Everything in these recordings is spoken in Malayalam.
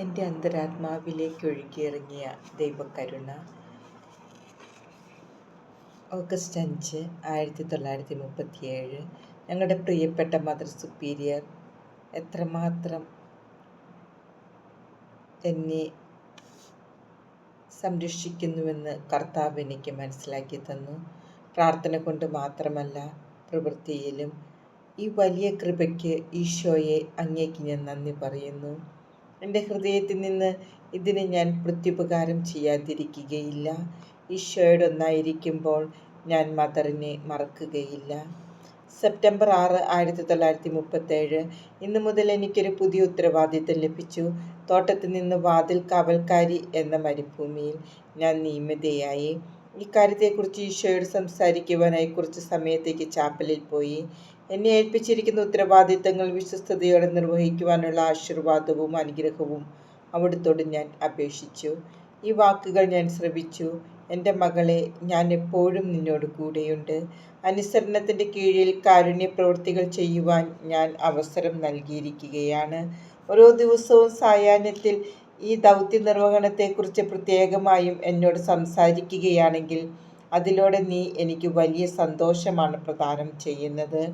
എൻ്റെ അന്തരാത്മാവിലേക്കൊഴുകിയിറങ്ങിയ ദൈവകരുണ. ഓഗസ്റ്റ് 5, 1937. ഞങ്ങളുടെ പ്രിയപ്പെട്ട മദർ സുപ്പീരിയർ എത്രമാത്രം എന്നെ സംരക്ഷിക്കുന്നുവെന്ന് കർത്താവ് എനിക്ക് മനസ്സിലാക്കി തന്നു. പ്രാർത്ഥന കൊണ്ട് മാത്രമല്ല, പ്രവൃത്തിയിലും. ഈ വലിയ കൃപയ്ക്ക് ഈശോയെ അങ്ങേക്ക് ഞാൻ നന്ദി പറയുന്നു. എൻ്റെ ഹൃദയത്തിൽ നിന്ന് ഇതിന് ഞാൻ പ്രത്യുപകാരം ചെയ്യാതിരിക്കുകയില്ല. ഈശോയോടൊന്നായിരിക്കുമ്പോൾ ഞാൻ മദറിനെ മറക്കുകയില്ല. സെപ്റ്റംബർ 6, 1937. ഇന്നു മുതൽ എനിക്കൊരു പുതിയ ഉത്തരവാദിത്തം ലഭിച്ചു. തോട്ടത്തിൽ നിന്ന് വാതിൽ കാവൽക്കാരി എന്ന മരുഭൂമിയിൽ ഞാൻ നിയമിതയായി. ഇക്കാര്യത്തെക്കുറിച്ച് ഈശോയോട് സംസാരിക്കുവാനായി കുറച്ച് സമയത്തേക്ക് ചാപ്പലിൽ പോയി. എന്നെ ഏൽപ്പിച്ചിരിക്കുന്ന ഉത്തരവാദിത്തങ്ങൾ വിശ്വസ്തയോടെ നിർവഹിക്കുവാനുള്ള ആശീർവാദവും അനുഗ്രഹവും അവിടുത്തോട് ഞാൻ അപേക്ഷിച്ചു. ഈ വാക്കുകൾ ഞാൻ ശ്രവിച്ചു. എൻ്റെ മകളെ, ഞാൻ എപ്പോഴും നിന്നോട് കൂടെയുണ്ട്. അനുസരണത്തിൻ്റെ കീഴിൽ കാരുണ്യ പ്രവൃത്തികൾ ചെയ്യുവാൻ ഞാൻ അവസരം നൽകിയിരിക്കുകയാണ്. ഓരോ ദിവസവും സായാഹ്നത്തിൽ ഈ ദൗത്യ നിർവഹണത്തെക്കുറിച്ച് പ്രത്യേകമായും എന്നോട് സംസാരിക്കുകയാണെങ്കിൽ അതിലൂടെ നീ എനിക്ക് വലിയ സന്തോഷമാണ് പ്രദാനം ചെയ്യുന്നത്.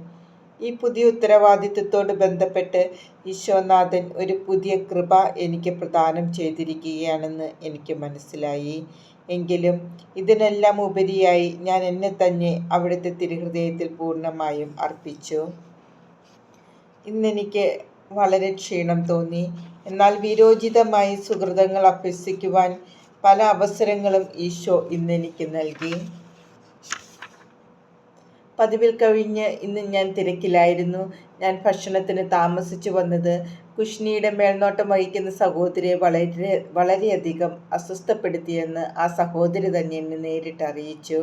ഈ പുതിയ ഉത്തരവാദിത്വത്തോട് ബന്ധപ്പെട്ട് ഈശോനാഥൻ ഒരു പുതിയ കൃപ എനിക്ക് പ്രദാനം ചെയ്തിരിക്കുകയാണെന്ന് എനിക്ക് മനസ്സിലായി. എങ്കിലും ഇതിനെല്ലാം ഉപരിയായി ഞാൻ എന്നെ തന്നെ അവിടുത്തെ തിരുഹൃദയത്തിൽ പൂർണ്ണമായും അർപ്പിച്ചു. ഇന്നെനിക്ക് വളരെ ക്ഷീണം തോന്നി. എന്നാൽ വീരോചിതമായി സുഹൃതങ്ങൾ അഭ്യസിക്കുവാൻ പല അവസരങ്ങളും ഈശോ ഇന്നെനിക്ക് നൽകി. പതിവിൽ കവിഞ്ഞ് ഇന്ന് ഞാൻ തിരക്കിലായിരുന്നു. ഞാൻ ഭക്ഷണത്തിന് താമസിച്ചു വന്നത് കുഷ്ണിയുടെ മേൽനോട്ടം വഹിക്കുന്ന സഹോദരിയെ വളരെയധികം അസ്വസ്ഥപ്പെടുത്തിയെന്ന് ആ സഹോദരി തന്നെ എന്നെ നേരിട്ട് അറിയിച്ചു.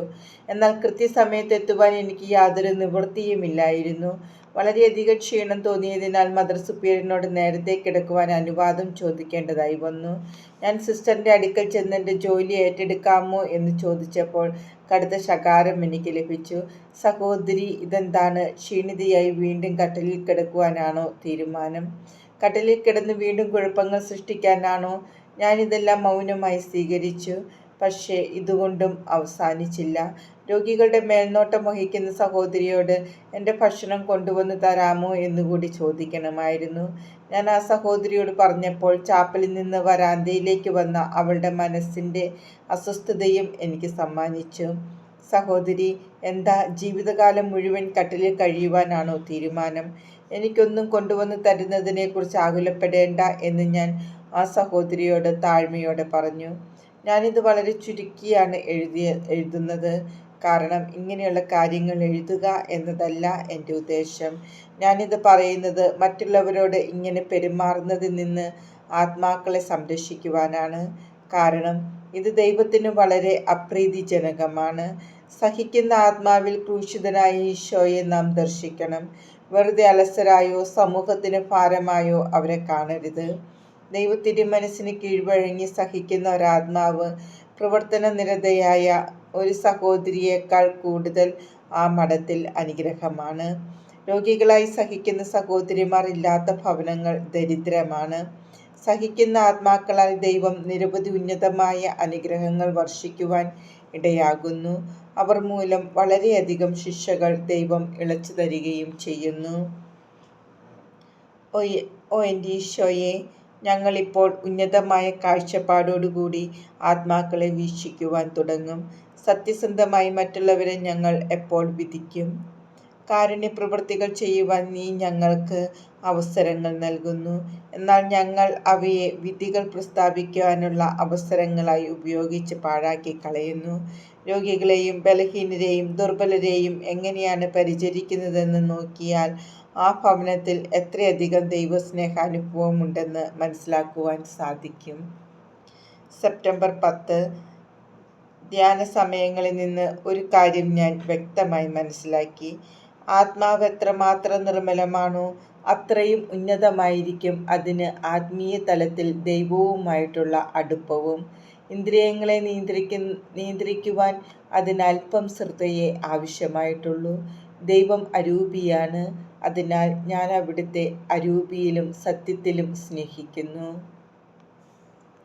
എന്നാൽ കൃത്യസമയത്ത് എത്തുവാൻ എനിക്ക് യാതൊരു നിവൃത്തിയുമില്ലായിരുന്നു. വളരെയധികം ക്ഷീണം തോന്നിയതിനാൽ മദർ സുപ്പീരിയറിനോട് നേരത്തെ കിടക്കുവാൻ അനുവാദം ചോദിക്കേണ്ടതായി വന്നു. ഞാൻ സിസ്റ്ററിൻ്റെ അടുക്കൽ ചെന്ന് എൻ്റെ ജോലി ഏറ്റെടുക്കാമോ എന്ന് ചോദിച്ചപ്പോൾ കടുത്ത ശകാരം എനിക്ക് ലഭിച്ചു. സഹോദരി, ഇതെന്താണ്? ക്ഷീണിതയായി വീണ്ടും കട്ടിലിൽ കിടക്കുവാനാണോ തീരുമാനം? കട്ടിലിൽ കിടന്ന് വീണ്ടും കുഴപ്പങ്ങൾ സൃഷ്ടിക്കാനാണോ? ഞാനിതെല്ലാം മൗനമായി സ്വീകരിച്ചു. പക്ഷേ ഇതുകൊണ്ടും അവസാനിച്ചില്ല. രോഗികളുടെ മേൽനോട്ടം വഹിക്കുന്ന സഹോദരിയോട് എൻ്റെ ഭക്ഷണം കൊണ്ടുവന്ന് തരാമോ എന്നുകൂടി ചോദിക്കണമായിരുന്നു. ഞാൻ ആ സഹോദരിയോട് പറഞ്ഞപ്പോൾ ചാപ്പലിൽ നിന്ന് വരാന്തയിലേക്ക് വന്ന അവളുടെ മനസ്സിൻ്റെ അസ്വസ്ഥതയും എനിക്ക് സമ്മാനിച്ചു. സഹോദരി, എന്താ, ജീവിതകാലം മുഴുവൻ കട്ടിലിൽ കഴിയുവാനാണോ തീരുമാനം? എനിക്കൊന്നും കൊണ്ടുവന്ന് തരുന്നതിനെക്കുറിച്ച് ആകുലപ്പെടേണ്ട എന്ന് ഞാൻ ആ സഹോദരിയോട് താഴ്മയോടെ പറഞ്ഞു. ഞാനിത് വളരെ ചുരുക്കിയാണ് എഴുതുന്നത്. കാരണം ഇങ്ങനെയുള്ള കാര്യങ്ങൾ എഴുതുക എന്നതല്ല എൻ്റെ ഉദ്ദേശം. ഞാനിത് പറയുന്നത് മറ്റുള്ളവരോട് ഇങ്ങനെ പെരുമാറുന്നതിൽ നിന്ന് ആത്മാക്കളെ സംരക്ഷിക്കുവാനാണ്. കാരണം ഇത് ദൈവത്തിന് വളരെ അപ്രീതിജനകമാണ്. സഹിക്കുന്ന ആത്മാവിൽ ക്രൂശിതനായ ഈശോയെ നാം ദർശിക്കണം. വെറുതെ അലസരായോ സമൂഹത്തിന് ഭാരമായോ അവരെ കാണരുത്. ദൈവത്തിരുമനസ്സിന് കീഴ്വഴങ്ങി സഹിക്കുന്ന ഒരാത്മാവ് പ്രവർത്തന നിരതയായ ഒരു സഹോദരിയേക്കാൾ കൂടുതൽ ആ മഠത്തിൽ അനുഗ്രഹമാണ്. രോഗികളായി സഹിക്കുന്ന സഹോദരിമാർ ഇല്ലാത്ത ഭവനങ്ങൾ ദരിദ്രമാണ്. സഹിക്കുന്ന ആത്മാക്കളാൽ ദൈവം നിരവധി ഉന്നതമായ അനുഗ്രഹങ്ങൾ വർഷിക്കുവാൻ ഇടയാകുന്നു. അവർ മൂലം വളരെയധികം ശിക്ഷകൾ ദൈവം ഇളച്ചു തരികയും ചെയ്യുന്നു. ഓ എൻ്റെ ഈശോയെ, ഞങ്ങളിപ്പോൾ ഉന്നതമായ കാഴ്ചപ്പാടോടുകൂടി ആത്മാക്കളെ വീക്ഷിക്കുവാൻ തുടങ്ങും. സത്യസന്ധമായി മറ്റുള്ളവരെ ഞങ്ങൾ എപ്പോൾ വിധിക്കും? കാരുണ്യപ്രവൃത്തികൾ ചെയ്യുവാൻ നീ ഞങ്ങൾക്ക് അവസരങ്ങൾ നൽകുന്നു. എന്നാൽ ഞങ്ങൾ അവയെ വിധികൾ പ്രസ്താവിക്കുവാനുള്ള അവസരങ്ങളായി ഉപയോഗിച്ച് പാഴാക്കി കളയുന്നു. രോഗികളെയും ബലഹീനരെയും ദുർബലരെയും എങ്ങനെയാണ് പരിചരിക്കുന്നതെന്ന് നോക്കിയാൽ ആ ഭവനത്തിൽ എത്രയധികം ദൈവസ്നേഹാനുഭവമുണ്ടെന്ന് മനസ്സിലാക്കുവാൻ സാധിക്കും. സെപ്റ്റംബർ 10. ധ്യാന സമയങ്ങളിൽ നിന്ന് ഒരു കാര്യം ഞാൻ വ്യക്തമായി മനസ്സിലാക്കി. ആത്മാവ് എത്രമാത്രം നിർമ്മലമാണോ അത്രയും ഉന്നതമായിരിക്കും അതിന് ആത്മീയ തലത്തിൽ ദൈവവുമായിട്ടുള്ള അടുപ്പവും. ഇന്ദ്രിയങ്ങളെ നിയന്ത്രിക്കുവാൻ അതിനൽപ്പം ശ്രദ്ധയെ ആവശ്യമായിട്ടുള്ളൂ. ദൈവം അരൂപിയാണ്. അതിനാൽ ഞാൻ അവിടുത്തെ അരൂപിയിലും സത്യത്തിലും സ്നേഹിക്കുന്നു.